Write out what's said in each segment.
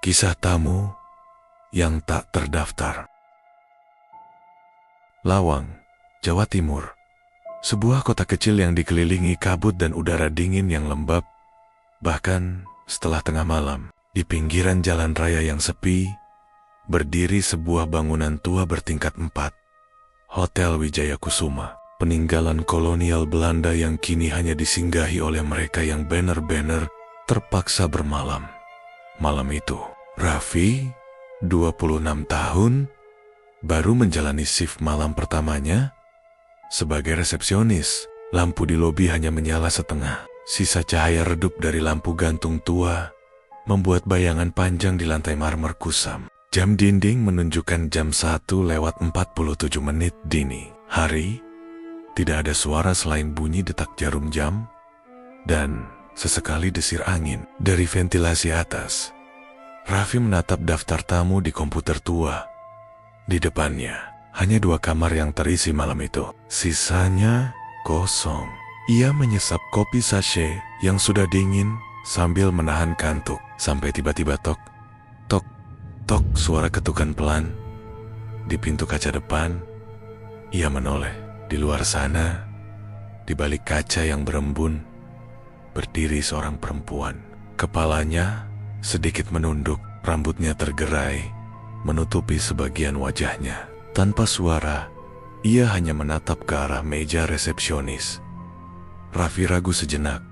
Kisah tamu yang tak terdaftar. Lawang, Jawa Timur. Sebuah kota kecil yang dikelilingi kabut dan udara dingin yang lembab. Bahkan setelah tengah malam, di pinggiran jalan raya yang sepi, berdiri sebuah bangunan tua bertingkat 4. Hotel Wijaya Kusuma, peninggalan kolonial Belanda yang kini hanya disinggahi oleh mereka yang benar-benar terpaksa bermalam. Malam itu, Raffi, 26 tahun, baru menjalani shift malam pertamanya. Sebagai resepsionis, lampu di lobi hanya menyala setengah. Sisa cahaya redup dari lampu gantung tua membuat bayangan panjang di lantai marmer kusam. Jam dinding menunjukkan jam 1:47 dini hari. Tidak ada suara selain bunyi detak jarum jam dan sesekali desir angin dari ventilasi atas. Raffi menatap daftar tamu di komputer tua. Di depannya, hanya 2 kamar yang terisi malam itu. Sisanya kosong. Ia menyesap kopi sachet yang sudah dingin sambil menahan kantuk. Sampai tiba-tiba tok, tok, tok, suara ketukan pelan. Di pintu kaca depan, ia menoleh. Di luar sana, di balik kaca yang berembun, berdiri seorang perempuan. Kepalanya sedikit menunduk, rambutnya tergerai, menutupi sebagian wajahnya. Tanpa suara, ia hanya menatap ke arah meja resepsionis. Raffi ragu sejenak,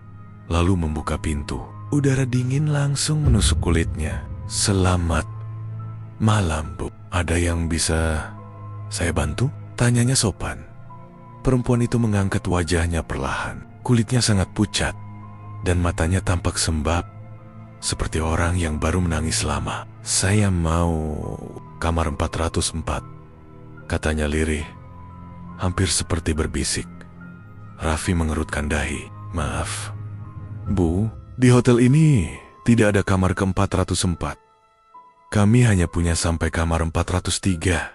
lalu membuka pintu. Udara dingin langsung menusuk kulitnya. "Selamat malam, Bu. Ada yang bisa saya bantu?" Tanyanya sopan. Perempuan itu mengangkat wajahnya perlahan. Kulitnya sangat pucat, dan matanya tampak sembab, seperti orang yang baru menangis lama. "Saya mau kamar 404, katanya lirih, hampir seperti berbisik. Raffi mengerutkan dahi. "Maaf, Bu, di hotel ini tidak ada kamar ke-404. Kami hanya punya sampai kamar 403.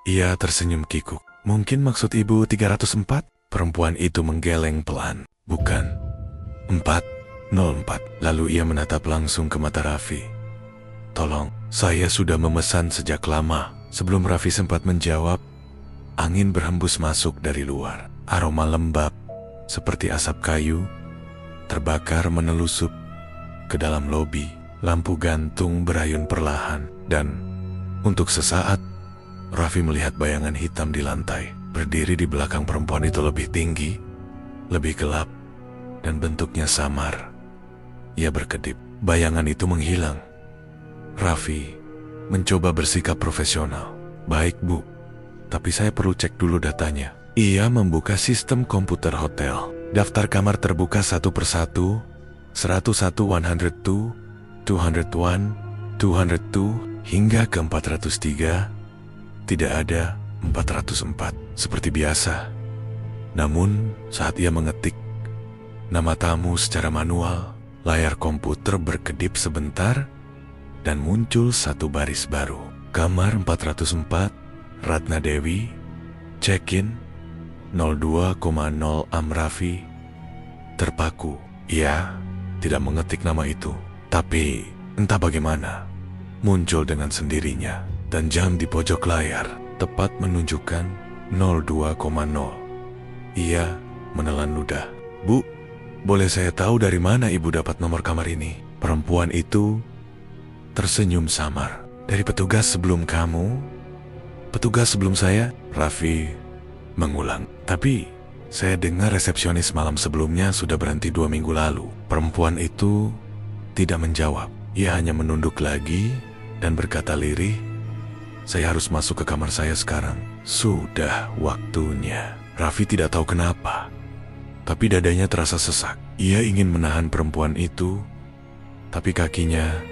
Ia tersenyum kikuk. "Mungkin maksud Ibu 304? Perempuan itu menggeleng pelan. "Bukan, 404. Lalu ia menatap langsung ke mata Raffi. "Tolong, saya sudah memesan sejak lama." Sebelum Raffi sempat menjawab, angin berhembus masuk dari luar. Aroma lembab, seperti asap kayu, terbakar menelusup ke dalam lobi. Lampu gantung berayun perlahan, dan untuk sesaat, Raffi melihat bayangan hitam di lantai. Berdiri di belakang perempuan itu lebih tinggi, lebih gelap, dan bentuknya samar. Ia berkedip. Bayangan itu menghilang. Raffi mencoba bersikap profesional. "Baik, Bu, tapi saya perlu cek dulu datanya." Ia membuka sistem komputer hotel. Daftar kamar terbuka satu persatu. 101, 102, 201, 202, hingga ke 403. Tidak ada 404 seperti biasa. Namun saat ia mengetik nama tamu secara manual, layar komputer berkedip sebentar dan muncul satu baris baru. Kamar 404, Ratna Dewi, check-in 02,0 Raffi. Terpaku, ia tidak mengetik nama itu. Tapi entah bagaimana, muncul dengan sendirinya. Dan jam di pojok layar tepat menunjukkan 02,0. Ia menelan ludah. "Bu, boleh saya tahu dari mana Ibu dapat nomor kamar ini?" Perempuan itu tersenyum samar. "Dari petugas sebelum kamu." "Petugas sebelum saya?" Raffi mengulang. "Tapi saya dengar resepsionis malam sebelumnya sudah berhenti 2 minggu lalu." Perempuan itu tidak menjawab. Ia hanya menunduk lagi dan berkata lirih, "Saya harus masuk ke kamar saya sekarang. Sudah waktunya." Raffi tidak tahu kenapa, tapi dadanya terasa sesak. Ia ingin menahan perempuan itu, tapi kakinya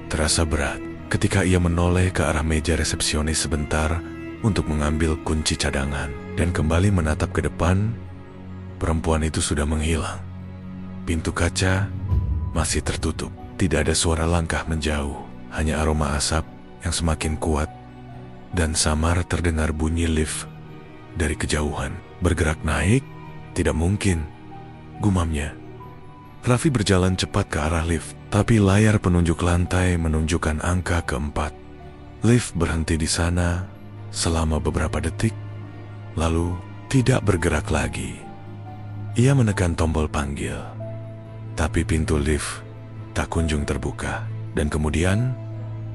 terasa berat. Ketika ia menoleh ke arah meja resepsionis sebentar untuk mengambil kunci cadangan dan kembali menatap ke depan, perempuan itu sudah menghilang. Pintu kaca masih tertutup. Tidak ada suara langkah menjauh, hanya aroma asap yang semakin kuat, dan samar terdengar bunyi lift dari kejauhan. "Bergerak naik? Tidak mungkin," gumamnya. Raffi berjalan cepat ke arah lift. Tapi layar penunjuk lantai menunjukkan angka keempat. Lift berhenti di sana selama beberapa detik, lalu tidak bergerak lagi. Ia menekan tombol panggil, tapi pintu lift tak kunjung terbuka. Dan kemudian,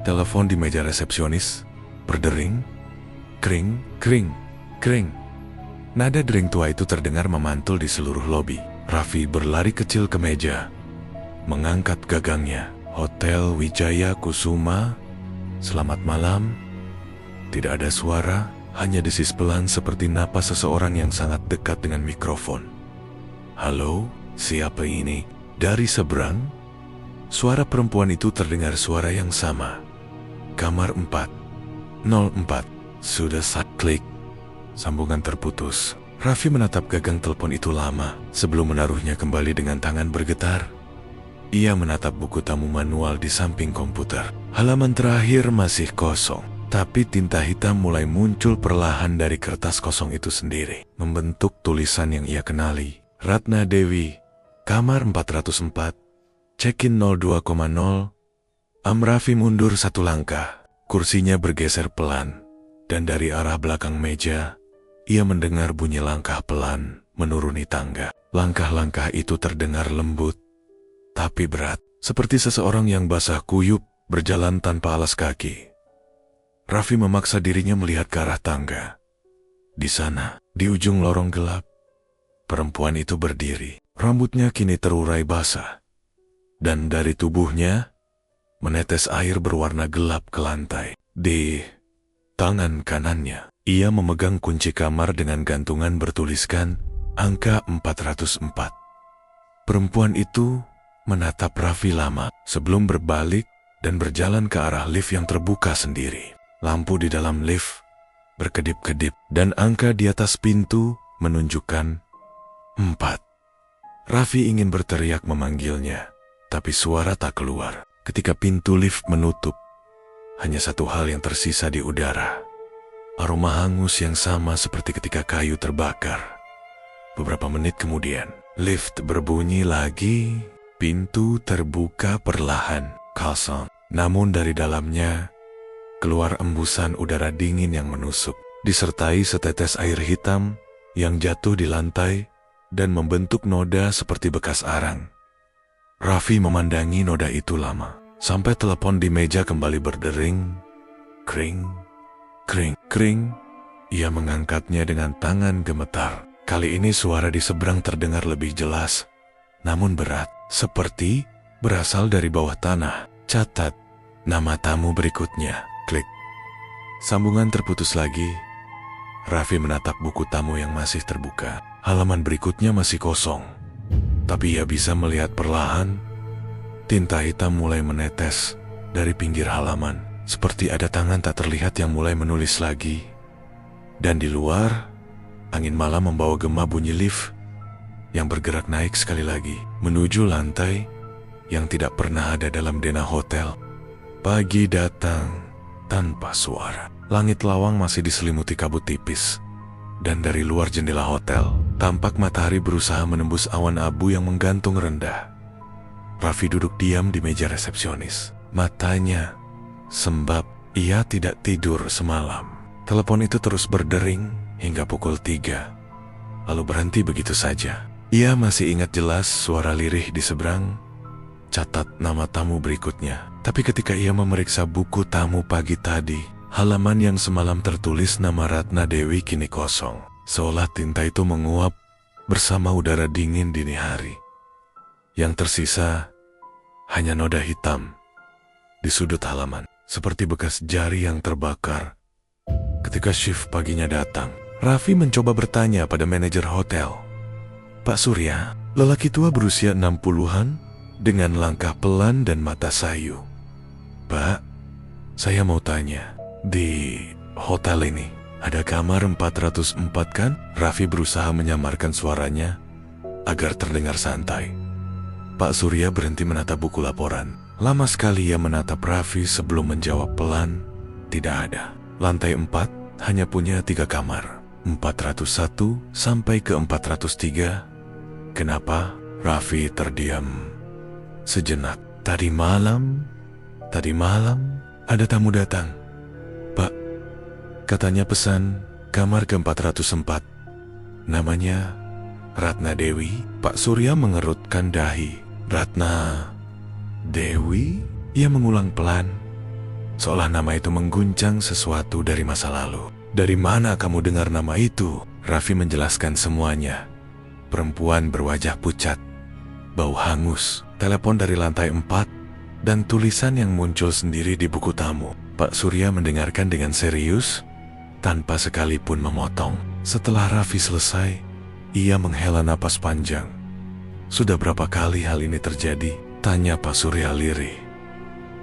telepon di meja resepsionis berdering, kring, kring, kring. Nada dering tua itu terdengar memantul di seluruh lobi. Raffi berlari kecil ke meja, mengangkat gagangnya. Hotel Wijaya Kusuma, selamat malam. Tidak ada suara, hanya desis pelan seperti napas seseorang yang sangat dekat dengan mikrofon. Halo, siapa ini? Dari seberang, suara perempuan itu terdengar suara yang sama. Kamar 404. Sudah klik. Sambungan terputus. Raffi menatap gagang telepon itu lama sebelum menaruhnya kembali dengan tangan bergetar. Ia menatap buku tamu manual di samping komputer. Halaman terakhir masih kosong, tapi tinta hitam mulai muncul perlahan dari kertas kosong itu sendiri, membentuk tulisan yang ia kenali. Ratna Dewi, kamar 404, check-in 02,0. Raffi mundur satu langkah. Kursinya bergeser pelan, dan dari arah belakang meja, ia mendengar bunyi langkah pelan menuruni tangga. Langkah-langkah itu terdengar lembut, tapi berat, seperti seseorang yang basah kuyup berjalan tanpa alas kaki. Raffi memaksa dirinya melihat ke arah tangga. Di sana, di ujung lorong gelap, perempuan itu berdiri. Rambutnya kini terurai basah, dan dari tubuhnya menetes air berwarna gelap ke lantai. Di tangan kanannya, ia memegang kunci kamar dengan gantungan bertuliskan angka 404. Perempuan itu menatap Raffi lama sebelum berbalik dan berjalan ke arah lift yang terbuka sendiri. Lampu di dalam lift berkedip-kedip dan angka di atas pintu menunjukkan 4. Raffi ingin berteriak memanggilnya, tapi suara tak keluar. Ketika pintu lift menutup, hanya satu hal yang tersisa di udara. Aroma hangus yang sama seperti ketika kayu terbakar. Beberapa menit kemudian, lift berbunyi lagi. Pintu terbuka perlahan, kosong. Namun dari dalamnya, keluar embusan udara dingin yang menusuk, disertai setetes air hitam yang jatuh di lantai dan membentuk noda seperti bekas arang. Raffi memandangi noda itu lama, sampai telepon di meja kembali berdering. Kring, kring, kring. Ia mengangkatnya dengan tangan gemetar. Kali ini suara di seberang terdengar lebih jelas, namun berat, seperti berasal dari bawah tanah. Catat nama tamu berikutnya. Klik. Sambungan terputus lagi. Raffi menatap buku tamu yang masih terbuka. Halaman berikutnya masih kosong, tapi ia bisa melihat perlahan tinta hitam mulai menetes dari pinggir halaman, seperti ada tangan tak terlihat yang mulai menulis lagi. Dan di luar, angin malam membawa gema bunyi lift yang bergerak naik sekali lagi menuju lantai yang tidak pernah ada dalam denah hotel. Pagi datang tanpa suara. Langit lawang masih diselimuti kabut tipis, dan dari luar jendela hotel tampak matahari berusaha menembus awan abu yang menggantung rendah. Raffi duduk diam di meja resepsionis. Matanya sembab. Ia tidak tidur semalam. Telepon itu terus berdering hingga pukul 3, lalu berhenti begitu saja. Ia masih ingat jelas suara lirih di seberang. Catat nama tamu berikutnya. Tapi ketika ia memeriksa buku tamu pagi tadi, halaman yang semalam tertulis nama Ratna Dewi kini kosong. Seolah tinta itu menguap bersama udara dingin dini hari. Yang tersisa hanya noda hitam di sudut halaman, seperti bekas jari yang terbakar. Ketika shift paginya datang, Raffi mencoba bertanya pada manajer hotel. Pak Surya, lelaki tua berusia 60-an, dengan langkah pelan dan mata sayu. Pak, saya mau tanya, di hotel ini ada kamar 404 kan? Raffi berusaha menyamarkan suaranya agar terdengar santai. Pak Surya berhenti menatap buku laporan. Lama sekali ia menatap Raffi sebelum menjawab pelan, tidak ada. Lantai 4 hanya punya 3 kamar, 401 sampai ke 403. Kenapa? Raffi terdiam sejenak. Tadi malam ada tamu datang. Pak, katanya pesan kamar ke-404. Namanya Ratna Dewi. Pak Surya mengerutkan dahi. Ratna Dewi? Ia mengulang pelan, seolah nama itu mengguncang sesuatu dari masa lalu. Dari mana kamu dengar nama itu? Raffi menjelaskan semuanya. Perempuan berwajah pucat, bau hangus, telepon dari lantai 4, dan tulisan yang muncul sendiri di buku tamu. Pak Surya mendengarkan dengan serius, tanpa sekalipun memotong. Setelah Raffi selesai, ia menghela napas panjang. Sudah berapa kali hal ini terjadi? Tanya Pak Surya lirih.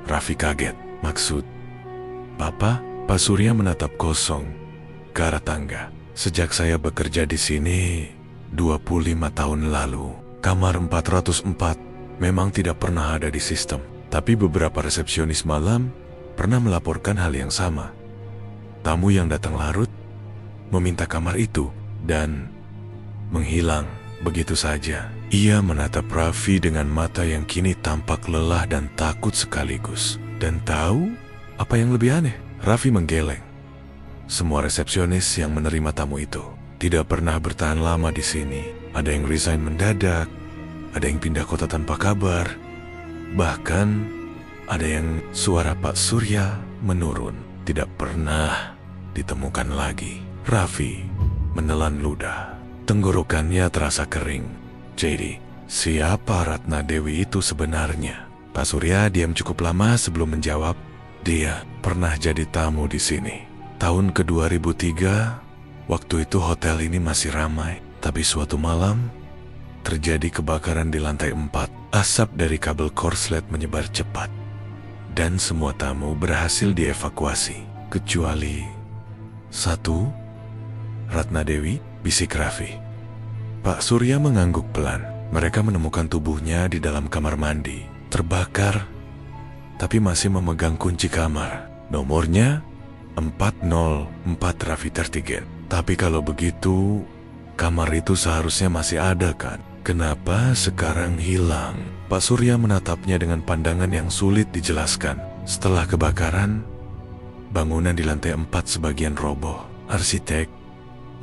Raffi kaget. Maksud Papa? Pak Surya menatap kosong ke arah tangga. Sejak saya bekerja di sini 25 tahun lalu, kamar 404 memang tidak pernah ada di sistem. Tapi beberapa resepsionis malam pernah melaporkan hal yang sama. Tamu yang datang larut meminta kamar itu dan menghilang begitu saja. Ia menatap Raffi dengan mata yang kini tampak lelah dan takut sekaligus. Dan tahu apa yang lebih aneh? Raffi menggeleng. Semua resepsionis yang menerima tamu itu tidak pernah bertahan lama di sini. Ada yang resign mendadak, ada yang pindah kota tanpa kabar. Bahkan ada yang suara Pak Surya menurun, tidak pernah ditemukan lagi. Raffi menelan ludah. Tenggorokannya terasa kering. Jadi, siapa Ratna Dewi itu sebenarnya? Pak Surya diam cukup lama sebelum menjawab. Dia pernah jadi tamu di sini. Tahun ke-2003, waktu itu hotel ini masih ramai. Tapi suatu malam, terjadi kebakaran di lantai 4. Asap dari kabel korslet menyebar cepat. Dan semua tamu berhasil dievakuasi. Kecuali satu, Ratna Dewi, bisik Raffi. Pak Surya mengangguk pelan. Mereka menemukan tubuhnya di dalam kamar mandi, terbakar, tapi masih memegang kunci kamar. Nomornya 404 Raffi Tertigen. Tapi kalau begitu, kamar itu seharusnya masih ada kan? Kenapa sekarang hilang? Pak Surya menatapnya dengan pandangan yang sulit dijelaskan. Setelah kebakaran, bangunan di lantai 4 sebagian roboh. Arsitek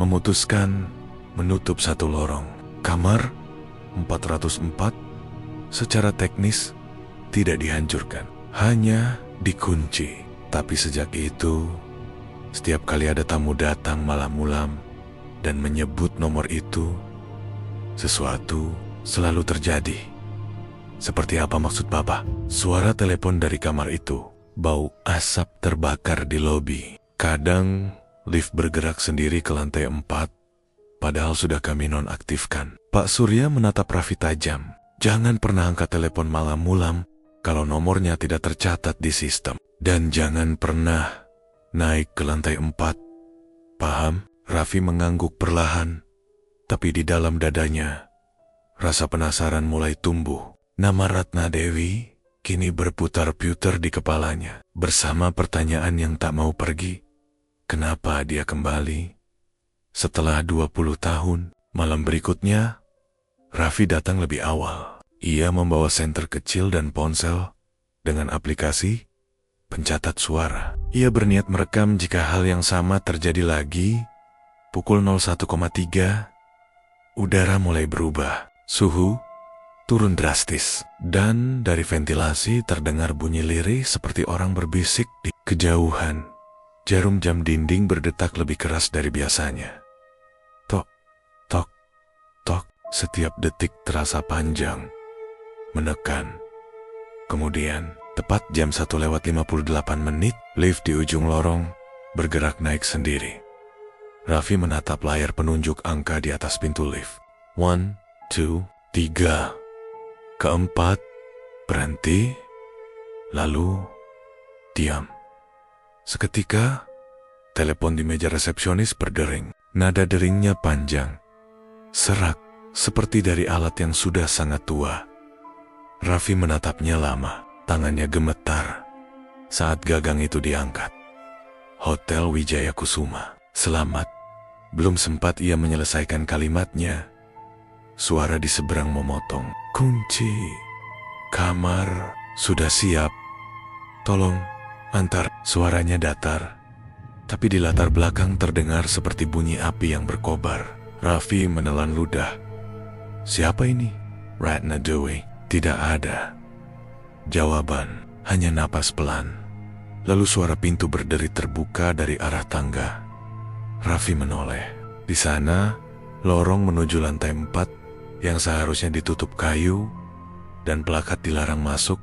memutuskan menutup satu lorong. Kamar 404 secara teknis tidak dihancurkan, hanya dikunci. Tapi sejak itu, setiap kali ada tamu datang malam-malam dan menyebut nomor itu, sesuatu selalu terjadi. Seperti apa maksud Papa? Suara telepon dari kamar itu, bau asap terbakar di lobi. Kadang lift bergerak sendiri ke lantai 4, padahal sudah kami nonaktifkan. Pak Surya menatap Raffi tajam. Jangan pernah angkat telepon malam-malam kalau nomornya tidak tercatat di sistem. Dan jangan pernah naik ke lantai 4. Paham? Raffi mengangguk perlahan. Tapi di dalam dadanya, rasa penasaran mulai tumbuh. Nama Ratna Dewi kini berputar-putar di kepalanya. Bersama pertanyaan yang tak mau pergi. Kenapa dia kembali? Setelah 20 tahun, malam berikutnya, Raffi datang lebih awal. Ia membawa senter kecil dan ponsel dengan aplikasi pencatat suara. Ia berniat merekam jika hal yang sama terjadi lagi. Pukul 01,3, udara mulai berubah. Suhu turun drastis. Dan dari ventilasi terdengar bunyi lirih seperti orang berbisik di kejauhan. Jarum jam dinding berdetak lebih keras dari biasanya. Tok, tok, tok. Setiap detik terasa panjang, menekan. Kemudian, tepat jam 1:58, lift di ujung lorong bergerak naik sendiri. Raffi menatap layar penunjuk angka di atas pintu lift. 1, 2, 3. Keempat, berhenti, lalu diam. Seketika, telepon di meja resepsionis berdering. Nada deringnya panjang, serak, seperti dari alat yang sudah sangat tua. Raffi menatapnya lama, tangannya gemetar saat gagang itu diangkat. Hotel Wijaya Kusuma. Selamat. Belum sempat ia menyelesaikan kalimatnya, suara di seberang memotong. Kunci kamar Sudah siap? Tolong, antar. Suaranya datar, tapi di latar belakang terdengar seperti bunyi api yang berkobar. Raffi menelan ludah. Siapa ini? Ratna Dewi. Tidak ada jawaban, hanya napas pelan. Lalu suara pintu berderi terbuka dari arah tangga. Raffi menoleh. Di sana, lorong menuju lantai 4 yang seharusnya ditutup kayu dan plakat dilarang masuk,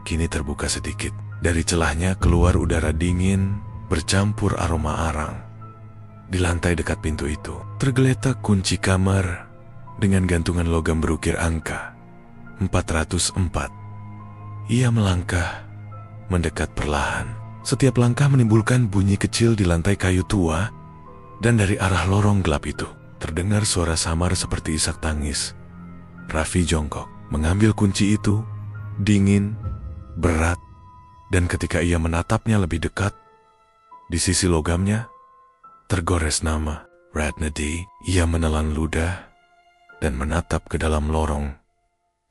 kini terbuka sedikit. Dari celahnya keluar udara dingin bercampur aroma arang. Di lantai dekat pintu itu, tergeletak kunci kamar dengan gantungan logam berukir angka 404. Ia melangkah, mendekat perlahan. Setiap langkah menimbulkan bunyi kecil di lantai kayu tua, dan dari arah lorong gelap itu, terdengar suara samar seperti isak tangis. Raffi jongkok, mengambil kunci itu, dingin, berat, dan ketika ia menatapnya lebih dekat, di sisi logamnya, tergores nama Ratna D. Ia menelan ludah dan menatap ke dalam lorong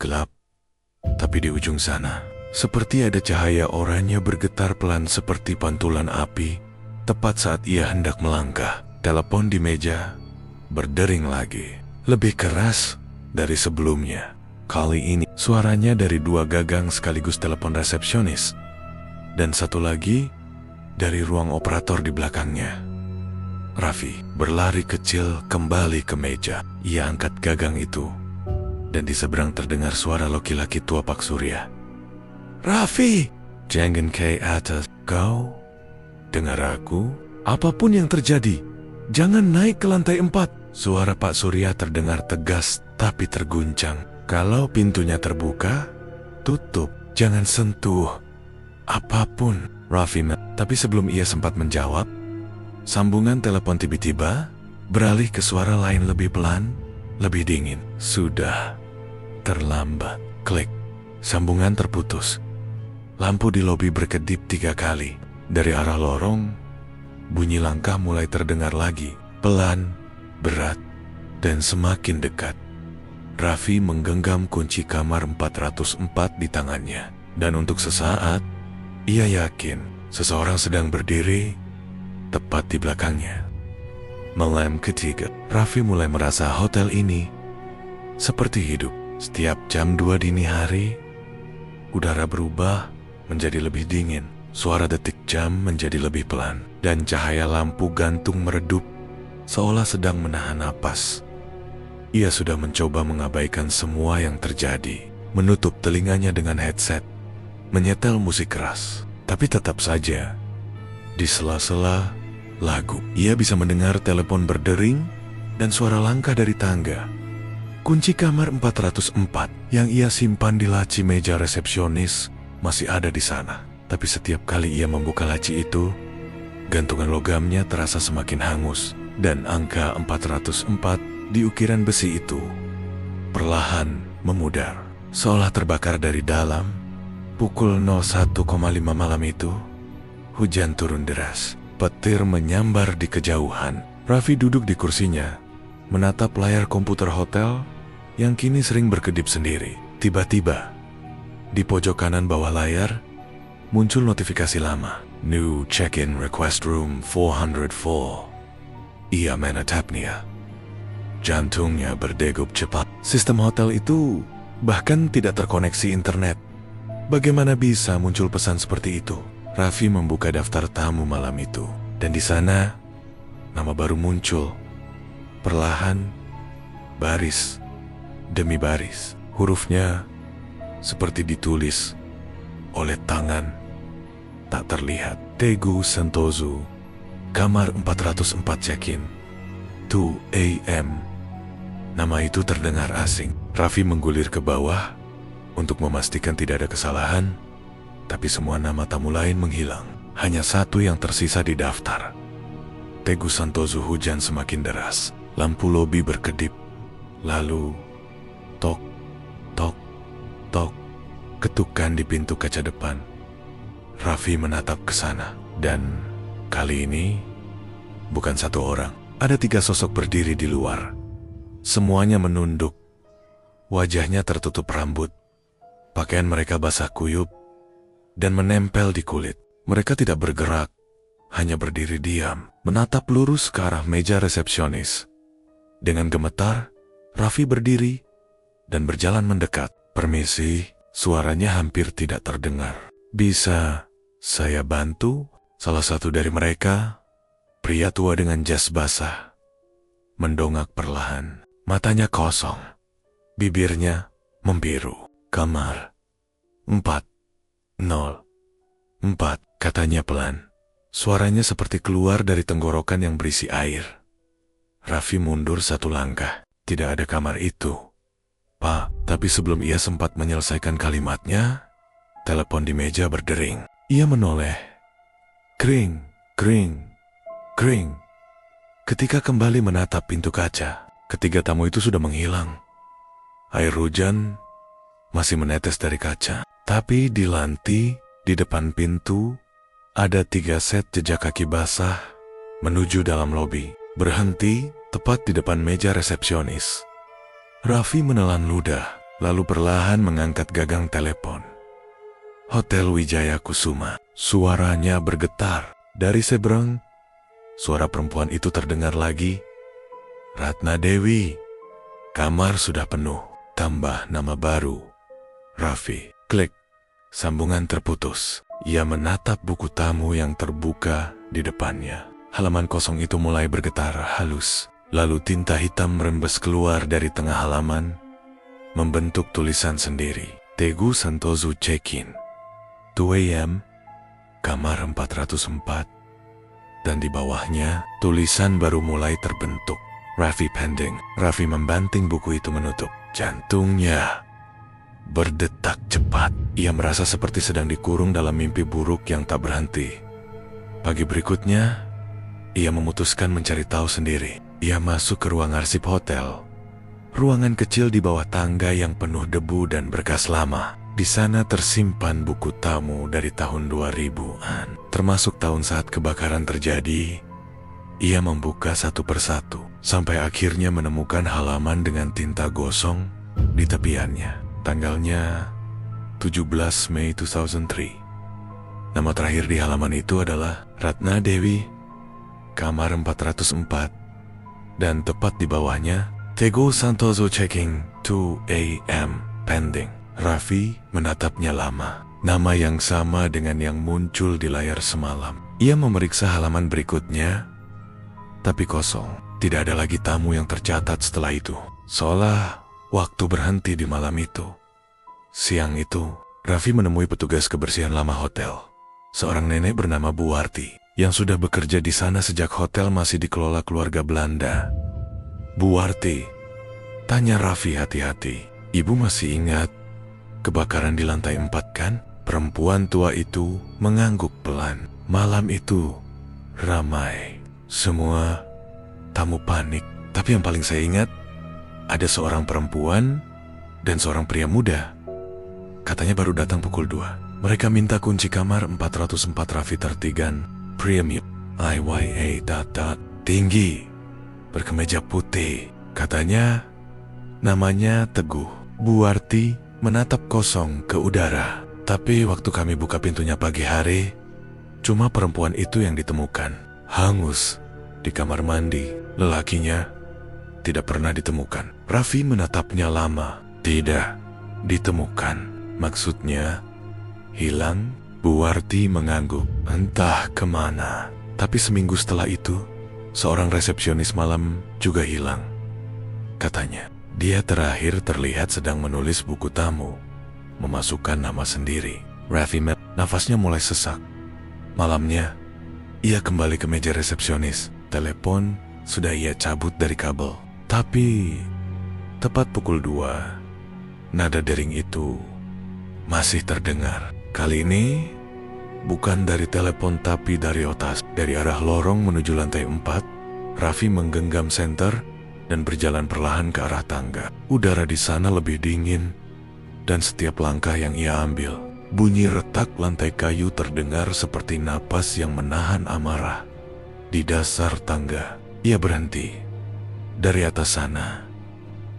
gelap. Tapi di ujung sana, seperti ada cahaya oranye bergetar pelan seperti pantulan api. Tepat saat ia hendak melangkah, telepon di meja berdering lagi, lebih keras dari sebelumnya. Kali ini suaranya dari 2 gagang sekaligus telepon resepsionis, dan satu lagi dari ruang operator di belakangnya. Raffi berlari kecil kembali ke meja. Ia angkat gagang itu, dan di seberang terdengar suara laki-laki tua Pak Surya. Raffi, jangan ke atas. Kau dengar aku? Apapun yang terjadi, jangan naik ke lantai 4. Suara Pak Surya terdengar tegas tapi terguncang. Kalau pintunya terbuka, tutup. Jangan sentuh apapun. Raffi, tapi sebelum ia sempat menjawab, sambungan telepon tiba-tiba beralih ke suara lain lebih pelan, lebih dingin. Sudah terlambat. Klik. Sambungan terputus. Lampu di lobi berkedip 3 kali. Dari arah lorong, bunyi langkah mulai terdengar lagi. Pelan, berat, dan semakin dekat. Raffi menggenggam kunci kamar 404 di tangannya. Dan untuk sesaat, ia yakin seseorang sedang berdiri tepat di belakangnya. Malam ketiga, Raffi mulai merasa hotel ini seperti hidup. Setiap jam 2 dini hari, udara berubah menjadi lebih dingin. Suara detik jam menjadi lebih pelan, dan cahaya lampu gantung meredup seolah sedang menahan napas. Ia sudah mencoba mengabaikan semua yang terjadi, menutup telinganya dengan headset, menyetel musik keras. Tapi tetap saja, di sela-sela lagu, ia bisa mendengar telepon berdering dan suara langkah dari tangga. Kunci kamar 404 yang ia simpan di laci meja resepsionis masih ada di sana. Tapi setiap kali ia membuka laci itu, gantungan logamnya terasa semakin hangus, dan angka 404 di ukiran besi itu perlahan memudar, seolah terbakar dari dalam. Pukul 01,5 malam itu, hujan turun deras. Petir menyambar di kejauhan. Raffi duduk di kursinya, menatap layar komputer hotel yang kini sering berkedip sendiri. Tiba-tiba, di pojok kanan bawah layar, muncul notifikasi lama. New check-in request room 404. Ia menatapnya. Jantungnya berdegup cepat. Sistem hotel itu bahkan tidak terkoneksi internet. Bagaimana bisa muncul pesan seperti itu? Raffi membuka daftar tamu malam itu, dan di sana nama baru muncul. Perlahan, baris demi baris, hurufnya seperti ditulis oleh tangan tak terlihat. Tegu Santoso, kamar 404 check-in, 2 AM. Nama itu terdengar asing. Raffi menggulir ke bawah untuk memastikan tidak ada kesalahan, tapi semua nama tamu lain menghilang. Hanya satu yang tersisa di daftar. Tegu Santoso. Hujan semakin deras. Lampu lobi berkedip. Lalu, tok, tok, tok. Ketukan di pintu kaca depan. Raffi menatap ke sana. Dan kali ini, bukan satu orang. Ada 3 sosok berdiri di luar. Semuanya menunduk. Wajahnya tertutup rambut. Pakaian mereka basah kuyup dan menempel di kulit. Mereka tidak bergerak, hanya berdiri diam, menatap lurus ke arah meja resepsionis. Dengan gemetar, Raffi berdiri dan berjalan mendekat. "Permisi," suaranya hampir tidak terdengar. "Bisa saya bantu?" Salah satu dari mereka, pria tua dengan jas basah, mendongak perlahan. Matanya kosong, bibirnya membiru. "Kamar 404, katanya pelan. Suaranya seperti keluar dari tenggorokan yang berisi air. Raffi mundur satu langkah. "Tidak ada kamar itu, Pak." Tapi sebelum ia sempat menyelesaikan kalimatnya, telepon di meja berdering. Ia menoleh. Kring, kring, kring. Ketika kembali menatap pintu kaca, ketiga tamu itu sudah menghilang. Air hujan masih menetes dari kaca. Tapi di lantai, di depan pintu, ada 3 set jejak kaki basah menuju dalam lobi. Berhenti tepat di depan meja resepsionis. Raffi menelan ludah, lalu perlahan mengangkat gagang telepon. Hotel Wijaya Kusuma. Suaranya bergetar. Dari seberang, suara perempuan itu terdengar lagi. "Ratna Dewi, kamar sudah penuh. Tambah nama baru, Raffi." Klik. Sambungan terputus. Ia menatap buku tamu yang terbuka di depannya. Halaman kosong itu mulai bergetar halus. Lalu tinta hitam merembes keluar dari tengah halaman, membentuk tulisan sendiri. Tegu Santoso check-in 2 AM, kamar 404. Dan di bawahnya, tulisan baru mulai terbentuk. Raffi pending. Raffi membanting buku itu menutup. Jantungnya berdetak cepat. Ia merasa seperti sedang dikurung dalam mimpi buruk yang tak berhenti. Pagi berikutnya, ia memutuskan mencari tahu sendiri. Ia masuk ke ruang arsip hotel. Ruangan kecil di bawah tangga yang penuh debu dan berkas lama. Di sana tersimpan buku tamu dari tahun 2000-an, termasuk tahun saat kebakaran terjadi. Ia membuka satu persatu, sampai akhirnya menemukan halaman dengan tinta gosong di tepiannya. Tanggalnya 17 Mei 2003. Nama terakhir di halaman itu adalah Ratna Dewi, kamar 404. Dan tepat di bawahnya, Tegu Santoso checking 2 AM pending. Raffi menatapnya lama. Nama yang sama dengan yang muncul di layar semalam. Ia memeriksa halaman berikutnya, tapi kosong. Tidak ada lagi tamu yang tercatat setelah itu. Seolah waktu berhenti di malam itu. Siang itu, Raffi menemui petugas kebersihan lama hotel. Seorang nenek bernama Bu Warti, yang sudah bekerja di sana sejak hotel masih dikelola keluarga Belanda. "Bu Warti," tanya Raffi hati-hati, "ibu masih ingat kebakaran di lantai 4 kan?" Perempuan tua itu mengangguk pelan. Malam itu ramai. Semua tamu panik. Tapi yang paling saya ingat, ada seorang perempuan dan seorang pria muda. Katanya baru datang pukul 2. Mereka minta kunci kamar 404. Raffi tertigan. Premium IYA ... tinggi, berkemeja putih. Katanya namanya Teguh. Bu Warti menatap kosong ke udara. Tapi waktu kami buka pintunya pagi hari, cuma perempuan itu yang ditemukan. Hangus di kamar mandi. Lelakinya tidak pernah ditemukan. Raffi menatapnya lama. Tidak ditemukan. Maksudnya hilang? Bu Warti mengangguk. Entah kemana. Tapi seminggu setelah itu, seorang resepsionis malam juga hilang. Katanya, dia terakhir terlihat sedang menulis buku tamu, memasukkan nama sendiri. Raffi nafasnya mulai sesak. Malamnya, ia kembali ke meja resepsionis. Telepon sudah ia cabut dari kabel. Tapi, tepat pukul 2, nada dering itu masih terdengar. Kali ini, bukan dari telepon tapi dari atas. Dari arah lorong menuju lantai 4, Raffi menggenggam senter dan berjalan perlahan ke arah tangga. Udara di sana lebih dingin, dan setiap langkah yang ia ambil, bunyi retak lantai kayu terdengar seperti napas yang menahan amarah. Di dasar tangga, ia berhenti. Dari atas sana,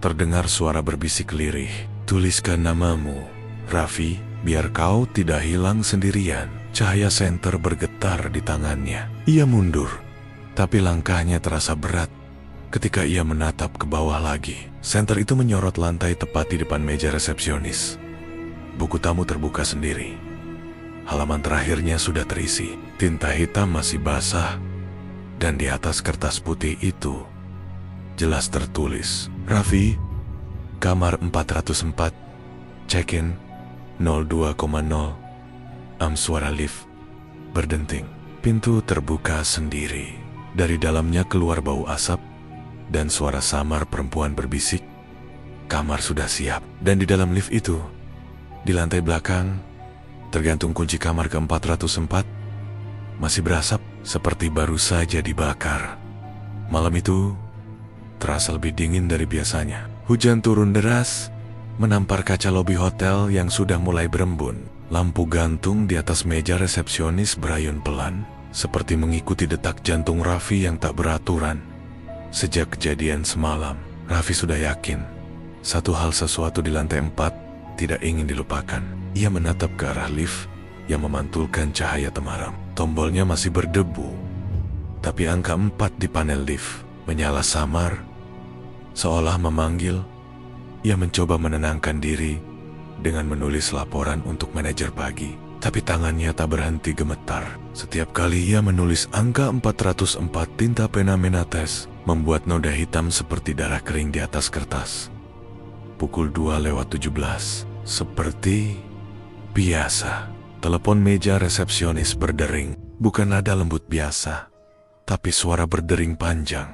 terdengar suara berbisik lirih. Tuliskan namamu Raffi, biar kau tidak hilang sendirian. Cahaya senter bergetar di tangannya. Ia mundur, tapi langkahnya terasa berat ketika ia menatap ke bawah lagi. Senter itu menyorot lantai tepat di depan meja resepsionis. Buku tamu terbuka sendiri. Halaman terakhirnya sudah terisi. Tinta hitam masih basah, dan di atas kertas putih itu jelas tertulis, Raffi, kamar 404, check-in 02,0. Suara lift berdenting. Pintu terbuka sendiri. Dari dalamnya keluar bau asap dan suara samar perempuan berbisik, kamar sudah siap. Dan di dalam lift itu, di lantai belakang, tergantung kunci kamar ke-404, masih berasap seperti baru saja dibakar. Malam itu terasa lebih dingin dari biasanya. Hujan turun deras, menampar kaca lobi hotel yang sudah mulai berembun. Lampu gantung di atas meja resepsionis berayun pelan, seperti mengikuti detak jantung Raffi yang tak beraturan. Sejak kejadian semalam, Raffi sudah yakin sesuatu di lantai 4 tidak ingin dilupakan. Ia menatap ke arah lift yang memantulkan cahaya temaram. Tombolnya masih berdebu, tapi angka 4 di panel lift menyala samar, seolah memanggil. Ia mencoba menenangkan diri dengan menulis laporan untuk manajer pagi, tapi tangannya tak berhenti gemetar. Setiap kali ia menulis angka 404, tinta pena menetes, membuat noda hitam seperti darah kering di atas kertas. Pukul 2:17, seperti biasa, telepon meja resepsionis berdering. Bukan nada lembut biasa, tapi suara berdering panjang,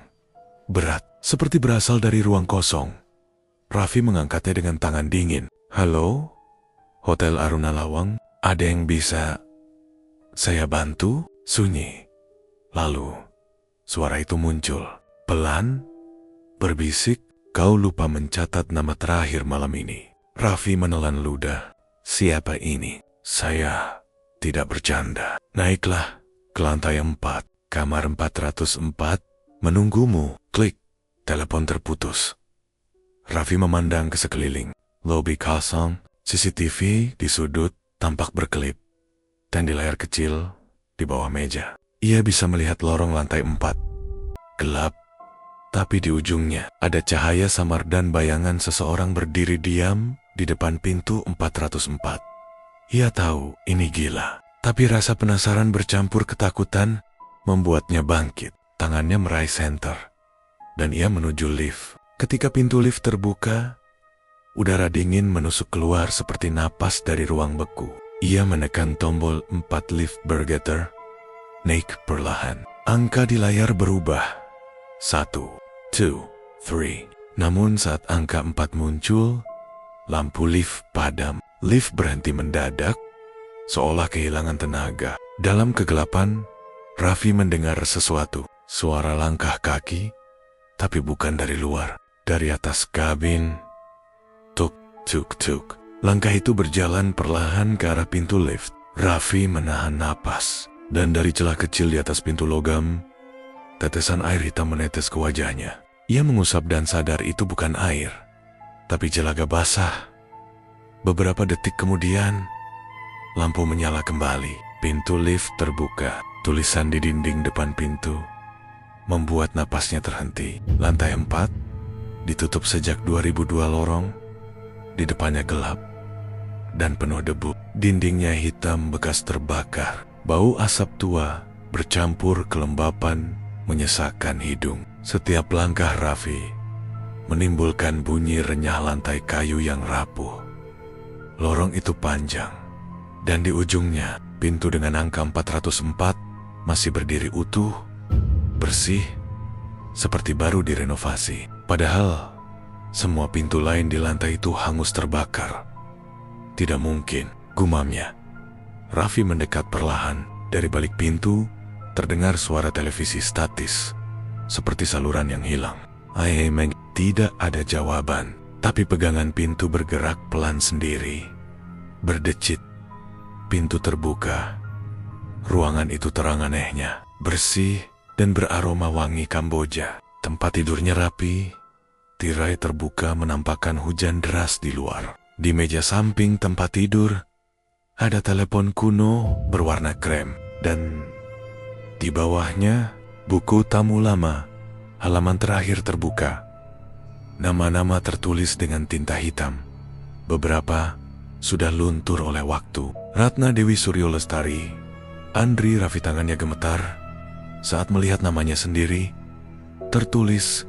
berat, seperti berasal dari ruang kosong. Raffi mengangkatnya dengan tangan dingin. Halo, Hotel Aruna Lawang, ada yang bisa saya bantu? Sunyi. Lalu, suara itu muncul, pelan, berbisik, kau lupa mencatat nama terakhir malam ini. Raffi menelan ludah. Siapa ini? Saya tidak bercanda. Naiklah ke lantai 4, kamar 404, menunggumu. Klik, telepon terputus. Raffi memandang ke sekeliling. Lobi kosong, CCTV di sudut tampak berkelip, dan di layar kecil di bawah meja, ia bisa melihat lorong lantai 4. Gelap, tapi di ujungnya ada cahaya samar dan bayangan seseorang berdiri diam di depan pintu 404. Ia tahu ini gila, tapi rasa penasaran bercampur ketakutan membuatnya bangkit. Tangannya meraih senter, dan ia menuju lift. Ketika pintu lift terbuka, udara dingin menusuk keluar seperti napas dari ruang beku. Ia menekan tombol 4, lift bergetar, naik perlahan. Angka di layar berubah. 1, 2, 3. Namun saat angka 4 muncul, lampu lift padam. Lift berhenti mendadak, seolah kehilangan tenaga. Dalam kegelapan, Raffi mendengar sesuatu. Suara langkah kaki, tapi bukan dari luar. Dari atas kabin. Tuk, tuk, tuk. Langkah itu berjalan perlahan ke arah pintu lift. Raffi menahan napas, dan dari celah kecil di atas pintu logam, tetesan air hitam menetes ke wajahnya. Ia mengusap dan sadar itu bukan air, tapi jelaga basah. Beberapa detik kemudian, lampu menyala kembali. Pintu lift terbuka. Tulisan di dinding depan pintu membuat napasnya terhenti. Lantai 4 ditutup sejak 2002 lorong. Di depannya gelap dan penuh debu. Dindingnya hitam bekas terbakar. Bau asap tua bercampur kelembapan menyesakkan hidung. Setiap langkah Raffi menimbulkan bunyi renyah lantai kayu yang rapuh. Lorong itu panjang, dan di ujungnya pintu dengan angka 404 masih berdiri utuh, bersih, seperti baru direnovasi. Padahal semua pintu lain di lantai itu hangus terbakar. Tidak mungkin, gumamnya. Raffi mendekat perlahan. Dari balik pintu terdengar suara televisi statis, seperti saluran yang hilang. Tidak ada jawaban, tapi pegangan pintu bergerak pelan sendiri. Berdecit. Pintu terbuka. Ruangan itu terang anehnya, bersih dan beraroma wangi Kamboja. Tempat tidurnya rapi. Tirai terbuka menampakkan hujan deras di luar. Di meja samping tempat tidur, ada telepon kuno berwarna krem. Dan di bawahnya, buku tamu lama, halaman terakhir terbuka. Nama-nama tertulis dengan tinta hitam. Beberapa sudah luntur oleh waktu. Ratna Dewi Suryo Lestari. Andri Raffi tangannya gemetar saat melihat namanya sendiri tertulis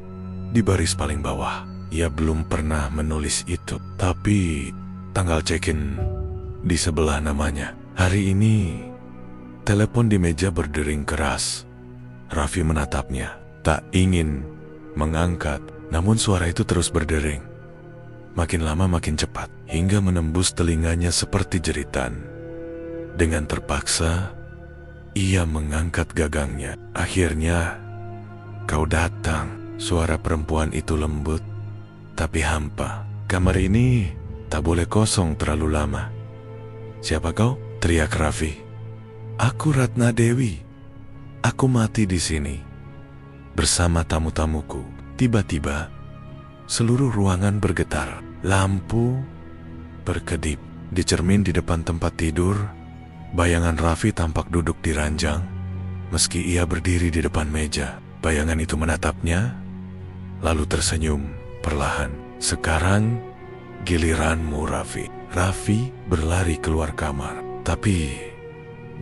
di baris paling bawah. Ia belum pernah menulis itu, tapi tanggal check-in di sebelah namanya. Hari ini, telepon di meja berdering keras. Raffi menatapnya, tak ingin mengangkat, namun suara itu terus berdering. Makin lama makin cepat, hingga menembus telinganya seperti jeritan. Dengan terpaksa, ia mengangkat gagangnya. Akhirnya, kau datang. Suara perempuan itu lembut, tapi hampa. Kamar ini tak boleh kosong terlalu lama. Siapa kau? Teriak Raffi. Aku Ratna Dewi. Aku mati di sini bersama tamu-tamuku. Tiba-tiba, seluruh ruangan bergetar. Lampu berkedip. Di cermin di depan tempat tidur, bayangan Raffi tampak duduk di ranjang. Meski ia berdiri di depan meja, bayangan itu menatapnya, lalu tersenyum perlahan. Sekarang giliranmu, Raffi. Raffi berlari keluar kamar. Tapi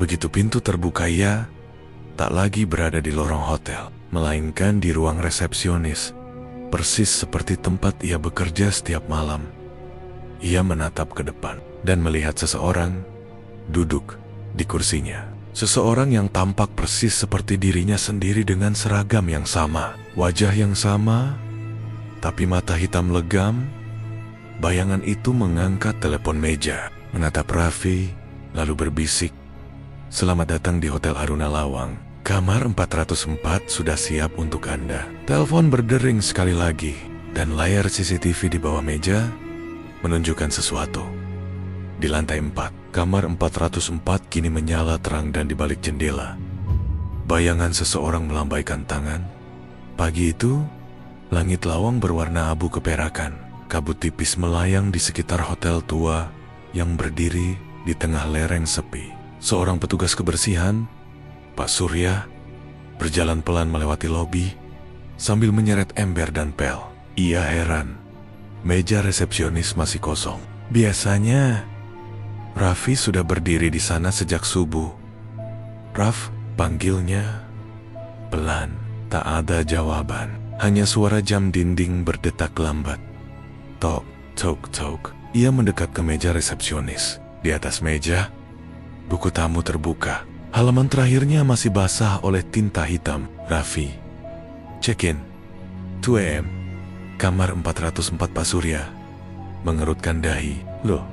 begitu pintu terbuka, ia tak lagi berada di lorong hotel, melainkan di ruang resepsionis, persis seperti tempat ia bekerja setiap malam. Ia menatap ke depan dan melihat seseorang duduk di kursinya. Seseorang yang tampak persis seperti dirinya sendiri dengan seragam yang sama, wajah yang sama, tapi mata hitam legam. Bayangan itu mengangkat telepon meja, menatap Raffi, lalu berbisik, "Selamat datang di Hotel Aruna Lawang. Kamar 404 sudah siap untuk Anda." Telepon berdering sekali lagi, dan layar CCTV di bawah meja menunjukkan sesuatu. Di lantai 4, kamar 404 kini menyala terang dan di balik jendela, bayangan seseorang melambaikan tangan. Pagi itu, langit lawang berwarna abu keperakan. Kabut tipis melayang di sekitar hotel tua yang berdiri di tengah lereng sepi. Seorang petugas kebersihan, Pak Surya, berjalan pelan melewati lobi sambil menyeret ember dan pel. Ia heran, meja resepsionis masih kosong. Biasanya, Raffi sudah berdiri di sana sejak subuh. "Raf," panggilnya pelan. Tak ada jawaban, hanya suara jam dinding berdetak lambat. Tok, tok, tok. Ia mendekat ke meja resepsionis. Di atas meja, buku tamu terbuka. Halaman terakhirnya masih basah oleh tinta hitam. Raffi. "Check-in 2 AM. Kamar 404 Pak Surya." Mengerutkan dahi. "Loh,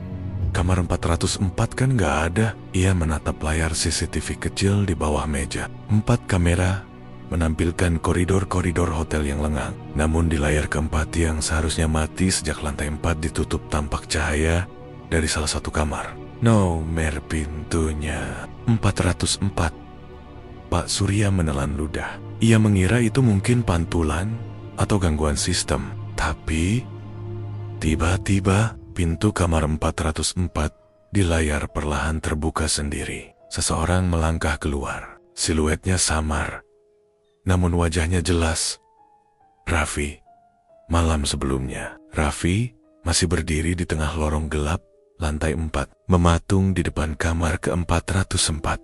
kamar 404 kan nggak ada." Ia menatap layar CCTV kecil di bawah meja. 4 kamera menampilkan koridor-koridor hotel yang lengang. Namun di layar keempat yang seharusnya mati sejak lantai 4 ditutup, tampak cahaya dari salah satu kamar. Nomor pintunya 404. Pak Surya menelan ludah. Ia mengira itu mungkin pantulan atau gangguan sistem. Tapi tiba-tiba pintu kamar 404 di layar perlahan terbuka sendiri. Seseorang melangkah keluar. Siluetnya samar, namun wajahnya jelas. Raffi. Malam sebelumnya, Raffi masih berdiri di tengah lorong gelap lantai 4, mematung di depan kamar ke-404.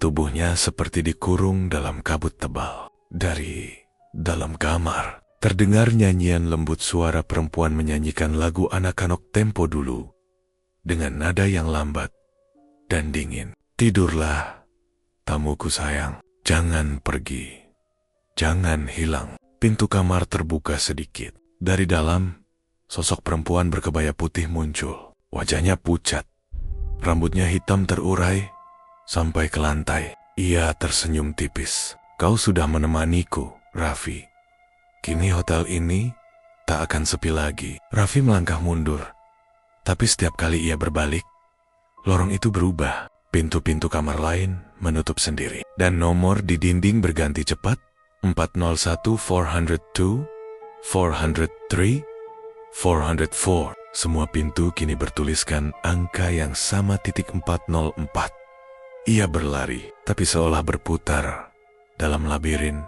Tubuhnya seperti dikurung dalam kabut tebal. Dari dalam kamar, terdengar nyanyian lembut. Suara perempuan menyanyikan lagu anak-anak tempo dulu dengan nada yang lambat dan dingin. "Tidurlah, tamuku sayang. Jangan pergi. Jangan hilang." Pintu kamar terbuka sedikit. Dari dalam, sosok perempuan berkebaya putih muncul. Wajahnya pucat. Rambutnya hitam terurai sampai ke lantai. Ia tersenyum tipis. "Kau sudah menemaniku, Raffi. Kini hotel ini tak akan sepi lagi." Raffi melangkah mundur. Tapi setiap kali ia berbalik, lorong itu berubah. Pintu-pintu kamar lain menutup sendiri. Dan nomor di dinding berganti cepat. 401, 402, 403, 404. Semua pintu kini bertuliskan angka yang sama, 404. Ia berlari, tapi seolah berputar dalam labirin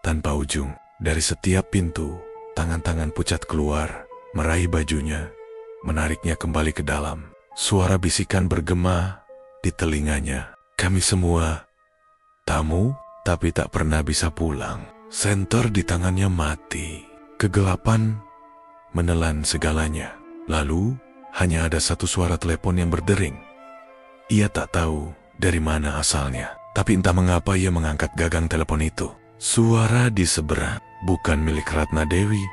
tanpa ujung. Dari setiap pintu, tangan-tangan pucat keluar, meraih bajunya, menariknya kembali ke dalam. Suara bisikan bergema di telinganya. Kami semua tamu, tapi tak pernah bisa pulang. Senter di tangannya mati. Kegelapan menelan segalanya. Lalu, hanya ada satu suara telepon yang berdering. Ia tak tahu dari mana asalnya, tapi entah mengapa ia mengangkat gagang telepon itu. Suara di seberang bukan milik Ratna Dewi.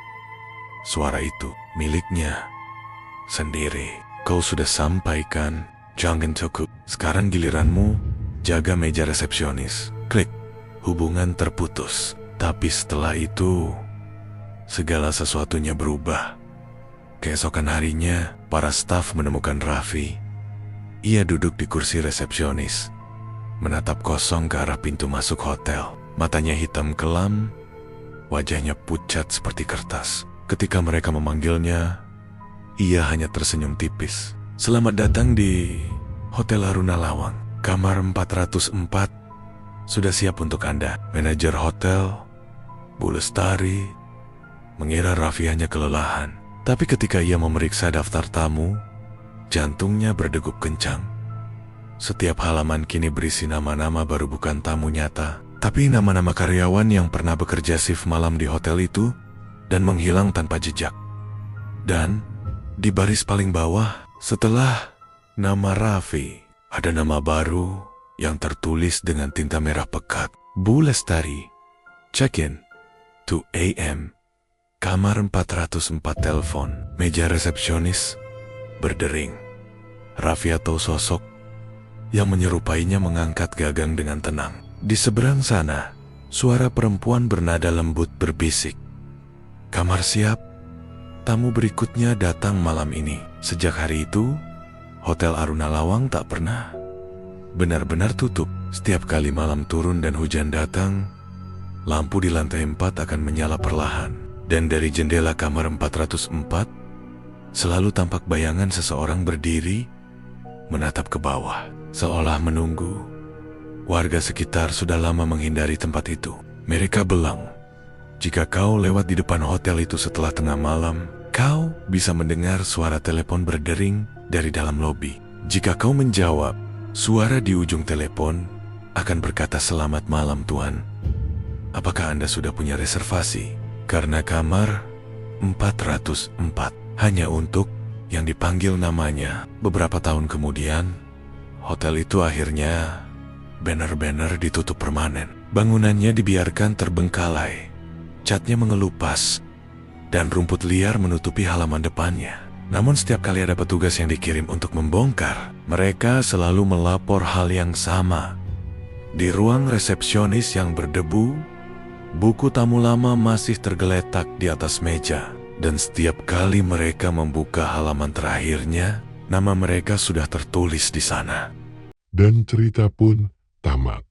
Suara itu miliknya sendiri. Kau sudah sampaikan, jangan cukup. Sekarang giliranmu jaga meja resepsionis. Klik. Hubungan terputus. Tapi setelah itu, segala sesuatunya berubah. Keesokan harinya, para staf menemukan Raffi. Ia duduk di kursi resepsionis, menatap kosong ke arah pintu masuk hotel. Matanya hitam kelam, wajahnya pucat seperti kertas. Ketika mereka memanggilnya, ia hanya tersenyum tipis. Selamat datang di Hotel Aruna Lawang. Kamar 404 sudah siap untuk Anda. Manajer hotel, Bu Lestari, mengira Raffi hanya kelelahan. Tapi ketika ia memeriksa daftar tamu, jantungnya berdegup kencang. Setiap halaman kini berisi nama-nama baru, bukan tamu nyata, tapi nama-nama karyawan yang pernah bekerja shift malam di hotel itu dan menghilang tanpa jejak. Dan di baris paling bawah, setelah nama Raffi, ada nama baru yang tertulis dengan tinta merah pekat. Bu Lestari, check-in 2 AM. Kamar 404 telepon. Meja resepsionis berdering. Raffi atau sosok yang menyerupainya mengangkat gagang dengan tenang. Di seberang sana, suara perempuan bernada lembut berbisik. Kamar siap, tamu berikutnya datang malam ini. Sejak hari itu, Hotel Aruna Lawang tak pernah benar-benar tutup. Setiap kali malam turun dan hujan datang, lampu di lantai 4 akan menyala perlahan. Dan dari jendela kamar 404, selalu tampak bayangan seseorang berdiri, menatap ke bawah, seolah menunggu. Warga sekitar sudah lama menghindari tempat itu. Mereka bilang, jika kau lewat di depan hotel itu setelah tengah malam, kau bisa mendengar suara telepon berdering dari dalam lobi. Jika kau menjawab, suara di ujung telepon akan berkata, "Selamat malam, Tuan. Apakah Anda sudah punya reservasi?" Karena kamar 404 hanya untuk yang dipanggil namanya. Beberapa tahun kemudian, hotel itu akhirnya banner-banner ditutup permanen. Bangunannya dibiarkan terbengkalai, catnya mengelupas, dan rumput liar menutupi halaman depannya. Namun setiap kali ada petugas yang dikirim untuk membongkar, mereka selalu melapor hal yang sama. Di ruang resepsionis yang berdebu, buku tamu lama masih tergeletak di atas meja, dan setiap kali mereka membuka halaman terakhirnya, nama mereka sudah tertulis di sana. Dan cerita pun tamat.